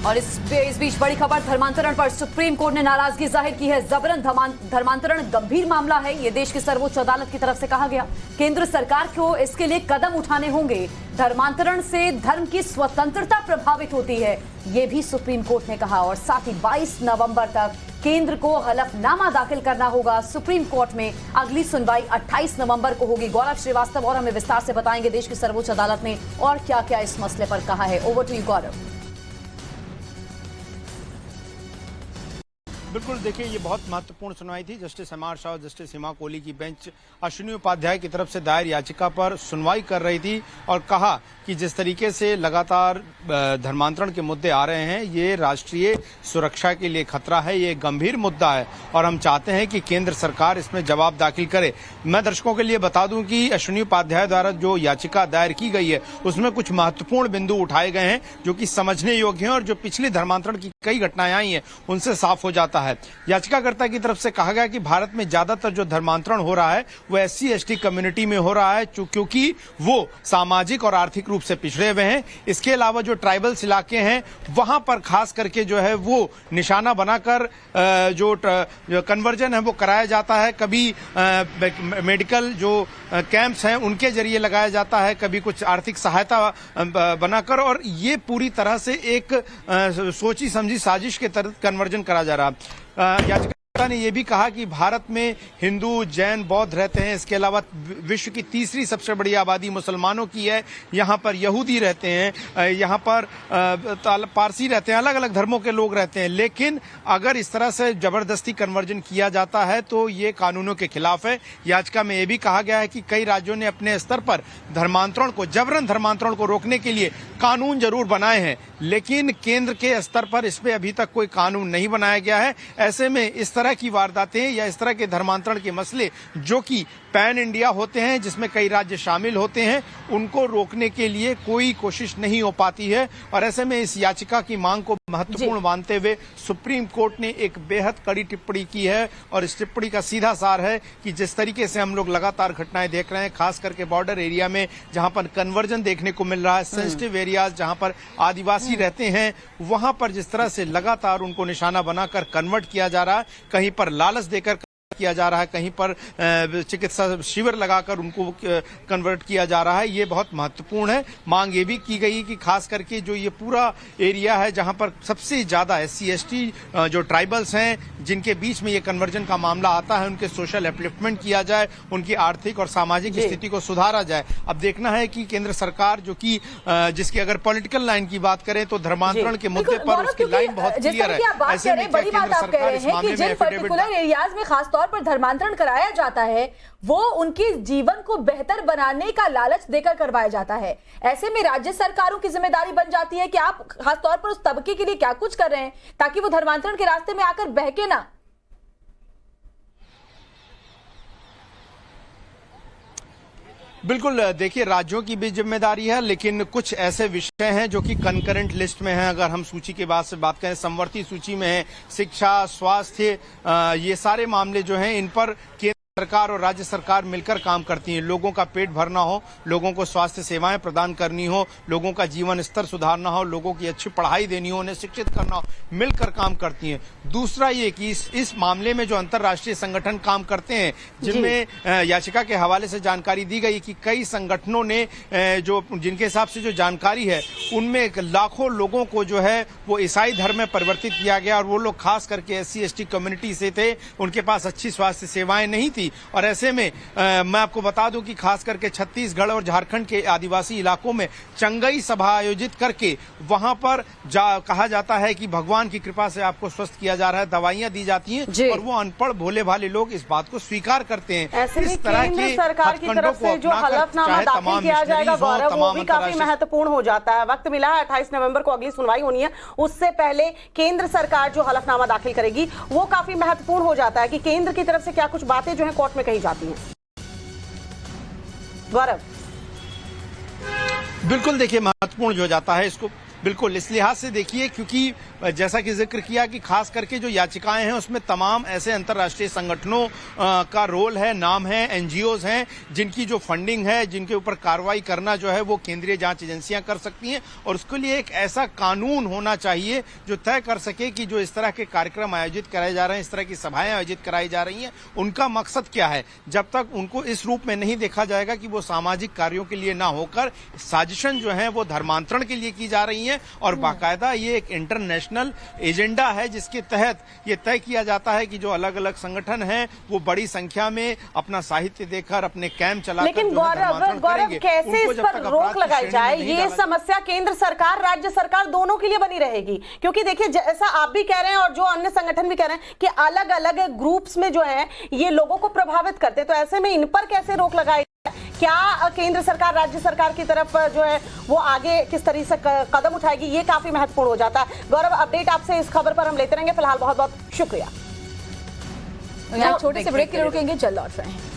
और इस बीच बड़ी खबर, धर्मांतरण पर सुप्रीम कोर्ट ने नाराजगी जाहिर की है। जबरन धर्मांतरण गंभीर मामला है, ये देश की सर्वोच्च अदालत की तरफ से कहा गया। केंद्र सरकार को इसके लिए कदम उठाने होंगे। धर्मांतरण से धर्म की स्वतंत्रता प्रभावित होती है, ये भी सुप्रीम कोर्ट ने कहा। और साथ ही 22 नवंबर तक केंद्र को हलफनामा दाखिल करना होगा सुप्रीम कोर्ट में। अगली सुनवाई 28 नवंबर को होगी। गौरव श्रीवास्तव और हमें विस्तार से बताएंगे देश की सर्वोच्च अदालत ने और क्या क्या इस मसले पर कहा है। ओवर टू यू गौरव। बिल्कुल, देखिए ये बहुत महत्वपूर्ण सुनवाई थी। जस्टिस एम आर शाह और जस्टिस हिमा कोहली की बेंच अश्विनी उपाध्याय की तरफ से दायर याचिका पर सुनवाई कर रही थी और कहा कि जिस तरीके से लगातार धर्मांतरण के मुद्दे आ रहे हैं, ये राष्ट्रीय सुरक्षा के लिए खतरा है, ये गंभीर मुद्दा है और हम चाहते हैं कि केंद्र सरकार इसमें जवाब दाखिल करे। मैं दर्शकों के लिए बता दूं कि अश्विनी उपाध्याय द्वारा जो याचिका दायर की गई है उसमें कुछ महत्वपूर्ण बिंदु उठाए गए हैं जो कि समझने योग्य हैं और जो पिछले धर्मांतरण की कई घटनाएं आई हैं उनसे साफ हो जाता है। याचिकाकर्ता की तरफ से कहा गया कि भारत में ज्यादातर जो धर्मांतरण हो रहा है वो SC/ST कम्युनिटी में हो रहा है क्योंकि वो सामाजिक और आर्थिक रूप से पिछड़े हुए हैं। इसके अलावा जो ट्राइबल्स इलाके हैं वहां पर खास करके जो है वो निशाना बनाकर जो कन्वर्जन है वो कराया जाता है। कभी मेडिकल जो कैंप्स हैं उनके जरिए लगाया जाता है, कभी कुछ आर्थिक सहायता बनाकर, और ये पूरी तरह से एक सोची समझी साजिश के तहत कन्वर्जन करा जा रहा है। याचिकाकर्ता ने यह भी कहा कि भारत में हिंदू, जैन, बौद्ध रहते हैं। इसके अलावा विश्व की तीसरी सबसे बड़ी आबादी मुसलमानों की है। यहाँ पर यहूदी रहते हैं, यहाँ पर पारसी रहते हैं, अलग अलग धर्मों के लोग रहते हैं। लेकिन अगर इस तरह से जबरदस्ती कन्वर्जन किया जाता है तो ये कानूनों के खिलाफ है। याचिका में यह भी कहा गया है कि कई राज्यों ने अपने स्तर पर धर्मांतरण को, जबरन धर्मांतरण को रोकने के लिए कानून जरूर बनाए हैं, लेकिन केंद्र के स्तर पर इस पे अभी तक कोई कानून नहीं बनाया गया है। ऐसे में इस तरह की वारदातें या इस तरह के धर्मांतरण के मसले जो कि पैन इंडिया होते हैं, जिसमें कई राज्य शामिल होते हैं, उनको रोकने के लिए कोई कोशिश नहीं हो पाती है। और ऐसे में इस याचिका की मांग को महत्वपूर्ण मानते हुए सुप्रीम कोर्ट ने एक बेहद कड़ी टिप्पणी की है और इस टिप्पणी का सीधा सार है कि जिस तरीके से हम लोग लगातार घटनाएं देख रहे हैं, खास करके बॉर्डर एरिया में जहां पर कन्वर्जन देखने को मिल रहा है, सेंसिटिव एरियाज जहां पर आदिवासी रहते हैं, वहां पर जिस तरह से लगातार उनको निशाना बनाकर कन्वर्ट किया जा रहा है, कहीं पर लालच देकर किया जा रहा है, कहीं पर चिकित्सा शिविर लगाकर उनको कन्वर्ट किया जा रहा है, ये बहुत महत्वपूर्ण है। मांग ये भी की गई कि खास करके जो ये पूरा एरिया है जहां पर सबसे ज्यादा SC/ST जो ट्राइबल्स हैं, जिनके बीच में ये कन्वर्जन का मामला आता है, उनके सोशल अपलिफ्टमेंट किया जाए, उनकी आर्थिक और सामाजिक स्थिति को सुधारा जाए। अब देखना है कि केंद्र सरकार जो कि जिसकी अगर पॉलिटिकल लाइन की बात करें तो धर्मांतरण के मुद्दे पर उसकी लाइन बहुत क्लियर है। ऐसे में केंद्र सरकार इस मामले में पर्टिकुलर एरियाज में खासतौर पर धर्मांतरण कराया जाता है, वो उनके जीवन को बेहतर बनाने का लालच देकर करवाया जाता है। ऐसे में राज्य सरकारों की जिम्मेदारी बन जाती है कि आप खासतौर पर उस तबके के लिए क्या कुछ कर रहे हैं ताकि वो धर्मांतरण के रास्ते में आकर बहके ना। बिल्कुल, देखिए राज्यों की भी जिम्मेदारी है, लेकिन कुछ ऐसे विषय हैं जो कि कंकरेंट लिस्ट में हैं। अगर हम सूची के बाद से बात करें, समवर्ती सूची में है शिक्षा, स्वास्थ्य, ये सारे मामले जो हैं इन पर सरकार और राज्य सरकार मिलकर काम करती हैं। लोगों का पेट भरना हो, लोगों को स्वास्थ्य सेवाएं प्रदान करनी हो, लोगों का जीवन स्तर सुधारना हो, लोगों की अच्छी पढ़ाई देनी हो, उन्हें शिक्षित करना हो, मिलकर काम करती हैं। दूसरा ये कि इस मामले में जो अंतर्राष्ट्रीय संगठन काम करते हैं, जिनमें याचिका के हवाले से जानकारी दी गई कि कई संगठनों ने जो जिनके हिसाब से जो जानकारी है उनमें लाखों लोगों को जो है वो ईसाई धर्म में परिवर्तित किया गया और वो लोग खास करके SC/ST कम्युनिटी से थे, उनके पास अच्छी स्वास्थ्य सेवाएं नहीं थी। और ऐसे में मैं आपको बता दूं कि खास करके छत्तीसगढ़ और झारखंड के आदिवासी इलाकों में चंगई सभा आयोजित करके वहां पर कहा जाता है कि भगवान की कृपा से आपको स्वस्थ किया जा रहा है, दवाइयां दी जाती हैं और वो अनपढ़ भोले भाले लोग इस बात को स्वीकार करते हैं। ऐसे में केंद्र सरकार की तरफ से जो हलफनामा दाखिल किया जाएगा गौरव, वो भी काफी महत्वपूर्ण हो जाता है। वक्त मिला है, 28 नवंबर को अगली सुनवाई होनी है, उससे पहले केंद्र सरकार जो हलफनामा दाखिल करेगी वो काफी महत्वपूर्ण हो जाता है कि केंद्र की तरफ से क्या कुछ बातें जो है कोर्ट में कही जाती हैं। गौरव, बिल्कुल, देखिए महत्वपूर्ण जो जाता है इसको बिल्कुल, इस लिहाज से देखिए, क्योंकि जैसा कि जिक्र किया कि खास करके जो याचिकाएं हैं उसमें तमाम ऐसे अंतर्राष्ट्रीय संगठनों का रोल है, नाम है, एनजीओज हैं, जिनकी जो फंडिंग है, जिनके ऊपर कार्रवाई करना जो है वो केंद्रीय जांच एजेंसियां कर सकती हैं। और उसके लिए एक ऐसा कानून होना चाहिए जो तय कर सके कि जो इस तरह के कार्यक्रम आयोजित कराए जा रहे हैं, इस तरह की सभाएं आयोजित कराई जा रही हैं, उनका मकसद क्या है। जब तक उनको इस रूप में नहीं देखा जाएगा कि वो सामाजिक कार्यों के लिए ना होकर साजिशन जो है वो धर्मांतरण के लिए की जा रही है, और बाकायदा ये एक इंटरनेशनल एजेंडा है जिसके तहत ये तय किया जाता है कि जो अलग अलग संगठन हैं वो बड़ी संख्या में अपना साहित्य देकर, अपने कैंप चलाकर, लेकिन गौरव कैसे इस पर रोक लगाई जाए, ये समस्या केंद्र सरकार राज्य सरकार दोनों के लिए बनी रहेगी। क्योंकि देखिए, जैसा आप भी कह रहे हैं और जो अन्य संगठन भी कह रहे हैं कि अलग अलग ग्रुप्स में जो है ये लोगों को प्रभावित करते हैं, तो ऐसे में इन पर कैसे रोक लगाई, क्या केंद्र सरकार राज्य सरकार की तरफ जो है वो आगे किस तरीके से कदम उठाएगी, ये काफी महत्वपूर्ण हो जाता है। गौरव, अपडेट आपसे इस खबर पर हम लेते रहेंगे। फिलहाल बहुत बहुत शुक्रिया। छोटे से ब्रेक के लिए रुकेंगे, जल्द लौट रहे हैं।